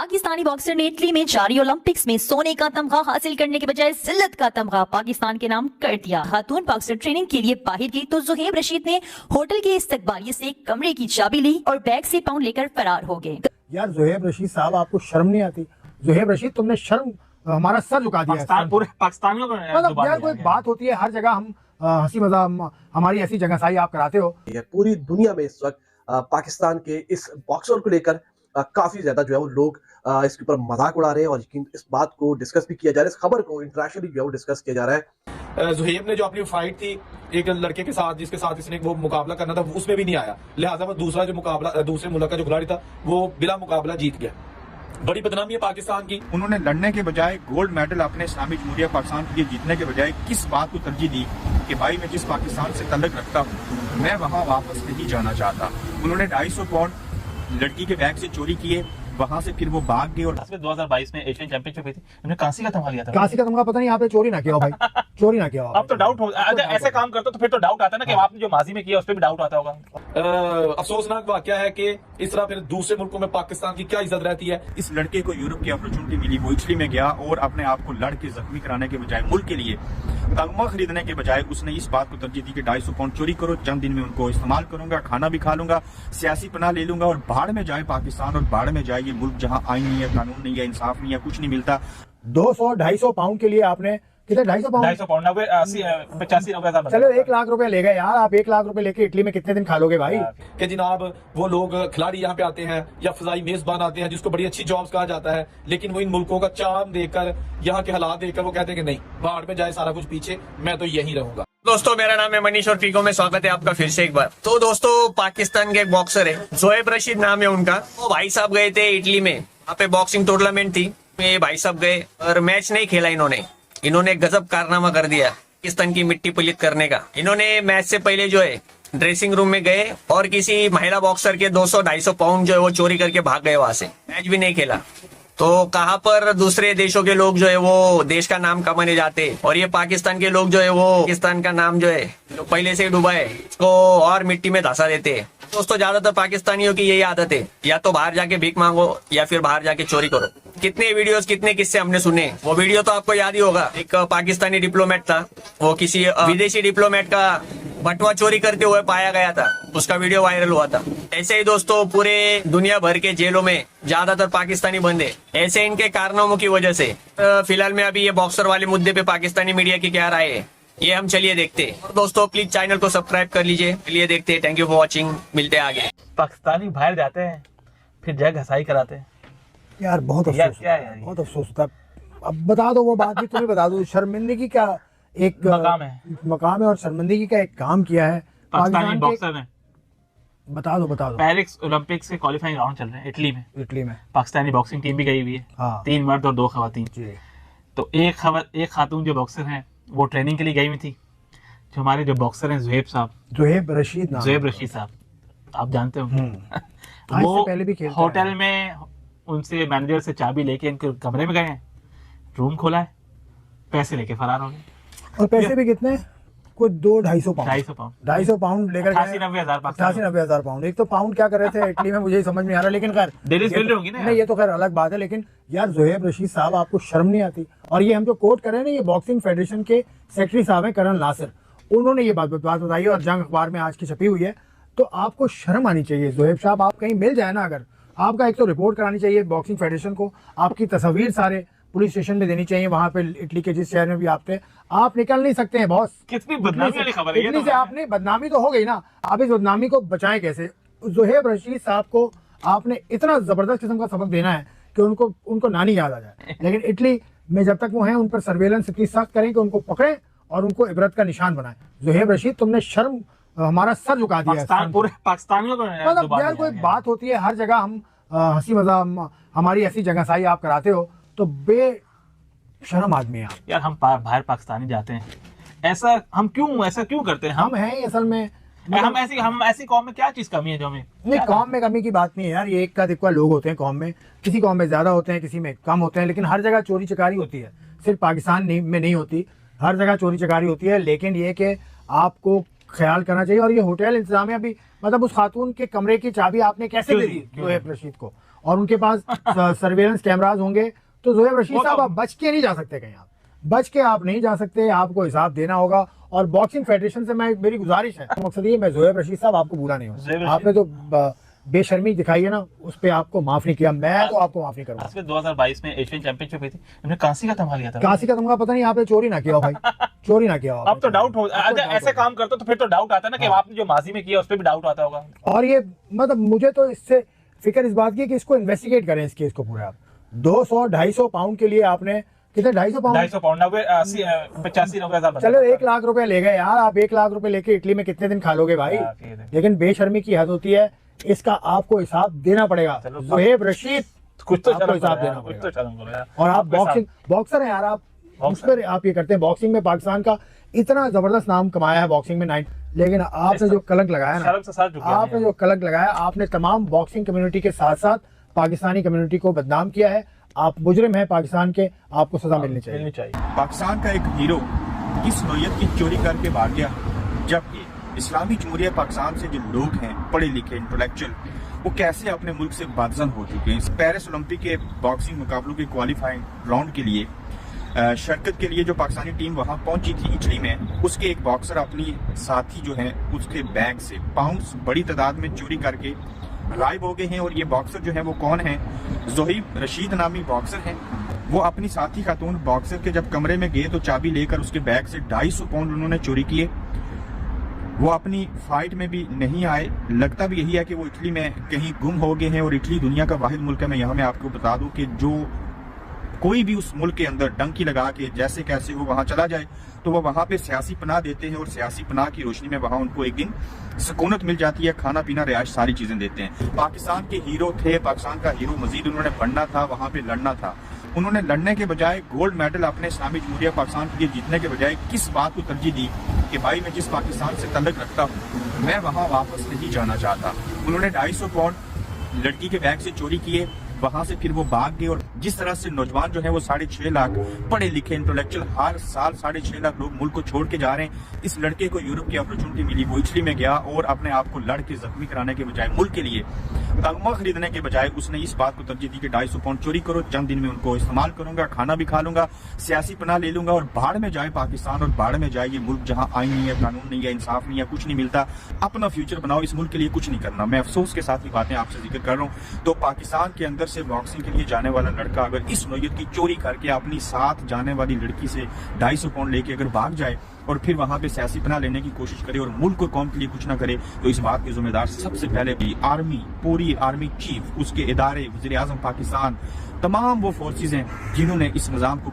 Pakistani boxer ने Italy में जारी ओलंपिक्स में सोने का तमगा हासिल करने के बजाय जिल्लत का तमगा पाकिस्तान के नाम कर दिया। खातून बॉक्सर ट्रेनिंग के लिए बाहर गई तो जुहैब रशीद ने होटल के इस्तकबालिये से कमरे की चाबी ली और बैग से पाउंड लेकर फरार हो गए। यार जुहैब रशीद साहब, आपको शर्म नहीं आती? जुहैब रशीद, तुमने शर्म हमारा सर झुका दिया। पूरे पाकिस्तानियों को मतलब यार कोई बात होती है, हर जगह हम हंसी मजाक हमारी ऐसी जगहसाई आप कराते हो। पूरी दुनिया में इस वक्त पाकिस्तान के इस बॉक्सर को लेकर काफी ज्यादा जो है वो लोग इसके ऊपर मजाक उड़ा रहे हैं और इस बात को डिस्कस भी किया जा रहा है। इस खबर को इंटरनेशनली जो है वो डिस्कस किया जा रहा है। जुहैब ने जो अपनी फाइट थी एक लड़के के साथ, जिसके साथ इसने वो मुकाबला करना था, उसमें भी नहीं आया, लिहाजा वो दूसरे मुल्क का जो खिलाड़ी था वो बिला मुकाबला जीत गया। बड़ी बदनामी है पाकिस्तान की। उन्होंने लड़ने के बजाय गोल्ड मेडल अपने इस्लामी जमहूरिया पाकिस्तान के लिए जीतने के बजाय किस बात को तरजीह दी कि भाई मैं जिस पाकिस्तान से तल्लुक रखता हूँ मैं वहाँ वापस नहीं जाना चाहता। उन्होंने 250 पाउंड लड़की के बैग से चोरी किए, वहां से फिर वो भाग गए और 2022 में एशियन चैंपियनशिप हुई थी, उन्होंने कांसी का तमगा लिया था। कांसी का तमगा पता नहीं आपने चोरी ना किया हो भाई, चोरी ना किया हो। अब तो डाउट हो, ऐसे काम करते तो फिर तो डाउट आता है ना कि आपने जो माजी में किया उस पर भी डाउट आता होगा। अफसोसनाक वाकया है कि इस तरह फिर दूसरे मुल्कों में पाकिस्तान की क्या इज्जत रहती है। इस लड़के को यूरोप की अपॉर्चुनिटी मिली, वो इटली में गया और अपने आप को लड़ के जख्मी कराने के बजाय मुल्क के लिए तगमा खरीदने के बजाय उसने इस बात को तरजीह दी कि 250 पाउंड चोरी करो, चंद दिन में उनको इस्तेमाल करूंगा, खाना भी खा लूंगा, सियासी पनाह ले लूंगा और भाड़ में जाए पाकिस्तान और भाड़ में जाए ये मुल्क जहाँ आईन नहीं है, कानून नहीं है, इंसाफ नहीं है, कुछ नहीं मिलता। 200-250 पाउंड के लिए आपने कितने 250 पाउंड 85-90,000। चलो 1 लाख रुपए ले गए यार। आप 1 लाख रुपए लेके इटली में कितने दिन खा लोगे भाई? कि जनाब वो लोग खिलाड़ी यहाँ पे आते हैं या फजाई मेजबान आते हैं जिसको बड़ी अच्छी जॉब्स कहा जाता है, लेकिन वो इन मुल्कों का चाम देखकर, यहाँ के हालात देखकर वो कहते हैं कि नहीं, बाहर में जाए सारा कुछ पीछे, मैं तो यहीं रहूंगा। दोस्तों मेरा नाम है मनीष और फीको में स्वागत है आपका फिर से एक बार। तो दोस्तों पाकिस्तान के एक बॉक्सर है, जुहैब रशीद नाम है उनका। वो भाई साहब गए थे इटली में, वहाँ पे बॉक्सिंग टूर्नामेंट थी, ये भाई साहब गए और मैच नहीं खेला इन्होंने गजब कारनामा कर दिया पाकिस्तान की मिट्टी पलीत करने का। इन्होंने मैच से पहले जो है ड्रेसिंग रूम में गए और किसी महिला बॉक्सर के 200-250 पाउंड जो है वो चोरी करके भाग गए वहां से, मैच भी नहीं खेला। तो कहाँ पर दूसरे देशों के लोग जो है वो देश का नाम कमाने जाते और ये पाकिस्तान के लोग जो है वो पाकिस्तान का नाम जो है जो पहले से डूबा है उसको और मिट्टी में धंसा देते हैं। दोस्तों ज्यादातर पाकिस्तानियों की यही आदत है, या तो बाहर जाके भीख मांगो या फिर बाहर जाके चोरी करो। कितने वीडियोस कितने किस्से हमने सुने, वो वीडियो तो आपको याद ही होगा। एक पाकिस्तानी डिप्लोमेट था, वो किसी विदेशी डिप्लोमेट का बटुआ चोरी करते हुए पाया गया था, उसका वीडियो वायरल हुआ था। ऐसे ही दोस्तों पूरे दुनिया भर के जेलों में ज्यादातर पाकिस्तानी बंद है, ऐसे इनके कारनामों की वजह से। फिलहाल में अभी ये बॉक्सर वाले मुद्दे पे पाकिस्तानी मीडिया की क्या राय है ये हम चलिए देखते हैं। और दोस्तों प्लीज चैनल को सब्सक्राइब कर लीजिए, चलिए देखते हैं। थैंक यू फॉर वॉचिंग, मिलते हैं आगे। पाकिस्तानी बाहर जाते हैं फिर जय घसाई कराते हैं यार बहुत अफसोस, बहुत अफसोस होता है। अब बता दो वो बात भी तुम्हें बता दो, शर्मिंदगी का एक मकाम है और शर्मिंदगी का एक काम किया है पाकिस्तानी बॉक्सर ने। बता दो पेरिस ओलंपिक्स के क्वालिफाइंग राउंड चल रहे हैं इटली में पाकिस्तानी बॉक्सिंग टीम भी गई हुई है। हाँ। 3 मर्द और 2 खवातीन। तो एक खातून जो बॉक्सर हैं वो ट्रेनिंग के लिए गई हुई थी। जो हमारे जो बॉक्सर हैं जुहैब रशीद साहब, आप जानते हो वो पहले भी खेलता होटल है। में उनसे मैनेजर से चाबी लेके इनके कमरे में गए हैं, रूम खोला है, पैसे लेके फरार हो गए। और पैसे भी कितने, कोई 200-250 पाउंड 250 पाउंड लेकर 88-90,000 पाउंड। एक तो पाउंड क्या कर रहे थे इटली में मुझे समझ नहीं आ रहा, लेकिन खैर नहीं, ये तो खैर अलग बात है। लेकिन यार जुहैब रशीद साहब, आपको शर्म नहीं आती? और ये हम जो कोट कर रहे हैं ना, ये बॉक्सिंग फेडरेशन के सेक्रेटरी साहब हैं कर्नल नासिर, उन्होंने ये बात बताई और जंग अखबार में आज की छपी हुई है। तो आपको शर्म आनी चाहिए जुहैब साहब, आप कहीं मिल जाए ना, अगर आपका एक तो रिपोर्ट करानी चाहिए बॉक्सिंग फेडरेशन को, आपकी तस्वीर सारे पुलिस स्टेशन में देनी चाहिए, वहां पे इटली के जिस शहर में भी आप थे। आप निकल नहीं सकते हैं बॉस। कितनी बदनामी वाली खबर है। इटली से आपने बदनामी तो हो गई ना, आप इस बदनामी को बचाएं कैसे? जुहैब रशीद साहब को आपने इतना जबरदस्त किस्म का सबक देना है कि उनको नानी याद आ जाए। लेकिन इटली में जब तक वो हैं उन पर सर्वेलेंस इतनी सख्त करें कि उनको पकड़े और उनको इबरत का निशान बनाए। जुहैब रशीद, तुमने शर्म हमारा सर झुका दिया। पूरे पाकिस्तानियों को मतलब यार कोई बात होती है, हर जगह हम हंसी मजाक हमारी ऐसी जगहसाई आप कराते हो, तो बेशरम आदमी है यार। हम बाहर पाकिस्तानी जाते हैं, ऐसा क्यों करते हैं? हम हैं असल में हम ऐसी कौम में क्या चीज कमी है जो हमें? नहीं, कौम में कमी की बात नहीं है यार, ये एक का दिक्कत लोग होते हैं कौम में, किसी कौम में ज्यादा होते हैं, किसी में कम होते हैं, लेकिन हर जगह चोरी चकारी होती है। सिर्फ पाकिस्तान में नहीं होती, हर जगह चोरी चकारी होती है। लेकिन ये कि आपको ख्याल करना चाहिए। और ये होटल इंतजामिया भी, मतलब उस खातून के कमरे की चाबी आपने कैसे दे दी जुहैब रशीद को? और उनके पास सर्वेलेंस कैमराज होंगे, तो जोहेब रशीद साहब आप बच के नहीं जा सकते कहीं, आप बच के आप नहीं जा सकते, आपको हिसाब देना होगा। और बॉक्सिंग फेडरेशन से मेरी गुजारिश है, मकसद ये, मैं जोहेब रशीद साहब आपको भूला नहीं हूँ, आपने तो बेशर्मी दिखाई है ना, उस पे आपको माफ नहीं किया, मैं तो आपको माफ नहीं करूंगा। 2022 में एशियन चैंपियनशिप हुई थी, हमने कांसी का तमगा लिया था। कांसी का तमगा पता नहीं आपने चोरी ना किया भाई, चोरी ना किया। अब तो डाउट हो, ऐसे काम करते तो फिर तो डाउट आता ना कि आपने जो माजी में किया उस पर भी डाउट आता होगा। और ये मतलब मुझे तो इससे फिक्र इस बात की कि इसको इन्वेस्टिगेट करें, इस केस को पूरा। आप 200-250 पाउंड के लिए आपने कितने 250 पाउंड 85-90,000। चलो 1 लाख रुपए ले गए यार, आप 1 लाख रुपए लेके इटली में कितने दिन खा लोगे भाई। लेकिन बेशर्मी की हद होती है, इसका आपको हिसाब देना पड़ेगा। जोहेब रशीद कुछ तो आपको हिसाब देना पड़ेगा। और आप बॉक्सर हैं यार, आप उस पर आप ये करते हैं। बॉक्सिंग में पाकिस्तान का इतना जबरदस्त नाम कमाया है बॉक्सिंग में 9, लेकिन आपने जो कलंक लगाया ना, आपने जो कलंक लगाया, आपने तमाम बॉक्सिंग कम्युनिटी के साथ साथ पाकिस्तानी कम्युनिटी को बदनाम किया है। आप मुजरिम हैं पाकिस्तान के, आपको सजा मिलनी चाहिए। पाकिस्तान का एक हीरो इस नौयत की चोरी करके भाग गया, जबकि इस्लामी जमहूरिया पाकिस्तान से जो लोग हैं पढ़े लिखे इंटेलेक्चुअल, वो कैसे अपने मुल्क से बादजन हो चुके हैं। इस पेरिस ओलंपिक के बॉक्सिंग मुकाबलों के क्वालिफाइंग राउंड के लिए शिरकत के लिए जो पाकिस्तानी टीम वहां पहुंची थी इटली में, उसके एक बॉक्सर अपनी साथी जो है उसके बैग से पाउंड्स बड़ी तादाद में चोरी करके गायब हो गए हैं। और ये बॉक्सर जो है वो कौन है? जोहेब रशीद नामी बॉक्सर है। वो अपनी साथी खातून बॉक्सर के जब कमरे में गए तो चाबी लेकर उसके बैग से 250 पाउंड उन्होंने चोरी किए। वो अपनी फाइट में भी नहीं आए, लगता भी यही है कि वो इटली में कहीं गुम हो गए हैं। और इटली दुनिया का वाहिद मुल्क है, मैं यहाँ में आपको बता दूं कि जो कोई भी उस मुल्क के अंदर डंकी लगा के जैसे कैसे वो वहां चला जाए तो वो वहां पे सियासी पनाह देते हैं, और सियासी पनाह की रोशनी में वहां उनको एक दिन सुकूनत मिल जाती है, खाना पीना रिहाइश सारी चीजें देते हैं। पाकिस्तान के हीरो थे, पाकिस्तान का हीरो मजीद उन्होंने बनना था, वहां पे लड़ना था। उन्होंने लड़ने के बजाय गोल्ड मेडल अपने इस्लामी जमहूरिया पाकिस्तान के लिए जीतने के बजाय किस बात को तरजीह दी कि भाई मैं जिस पाकिस्तान से तल्लुक रखता हूँ मैं वहां वापस नहीं जाना चाहता। उन्होंने 250 पाउंड लड़की के बैग से चोरी किए, वहां से फिर वो भाग गए। और जिस तरह से नौजवान जो है वो 6.5 लाख पढ़े लिखे इंटेलेक्चुअल हर साल 6.5 लाख लोग मुल्क को छोड़ के जा रहे हैं। इस लड़के को यूरोप की अपॉर्चुनिटी मिली, वो इटली में गया और अपने आप को लड़ के जख्मी कराने के बजाय मुल्क के लिए तगमा खरीदने के बजाय उसने इस बात को तरजीह दी कि 250 पाउंड चोरी करो, चंद दिन में उनको इस्तेमाल करूंगा, खाना भी खा लूंगा, सियासी पनाह ले लूंगा और बाढ़ में जाए पाकिस्तान और बाढ़ में जाए ये मुल्क जहां आईन नहीं है, कानून नहीं है, इंसाफ नहीं है, कुछ नहीं मिलता। अपना फ्यूचर बनाओ, इस मुल्क के लिए कुछ नहीं करना। मैं अफसोस के साथ ये बातें आपसे जिक्र कर रहा हूँ। तो पाकिस्तान के अंदर से बॉक्सिंग के लिए जाने वाला लड़का अगर इस नौयत की चोरी करके अपनी साथ जाने वाली लड़की से 250 पाउंड लेके अगर भाग जाए और फिर वहां पे सियासी पनाह लेने की कोशिश करे और मुल्क को कौम के लिए कुछ ना करे, तो इस बात के जिम्मेदार सबसे पहले भी आर्मी, पूरी आर्मी चीफ, उसके इदारे, वज़ीर-ए-आज़म पाकिस्तान, तमाम वो फोर्सेज हैं जिन्होंने इस निज़ाम को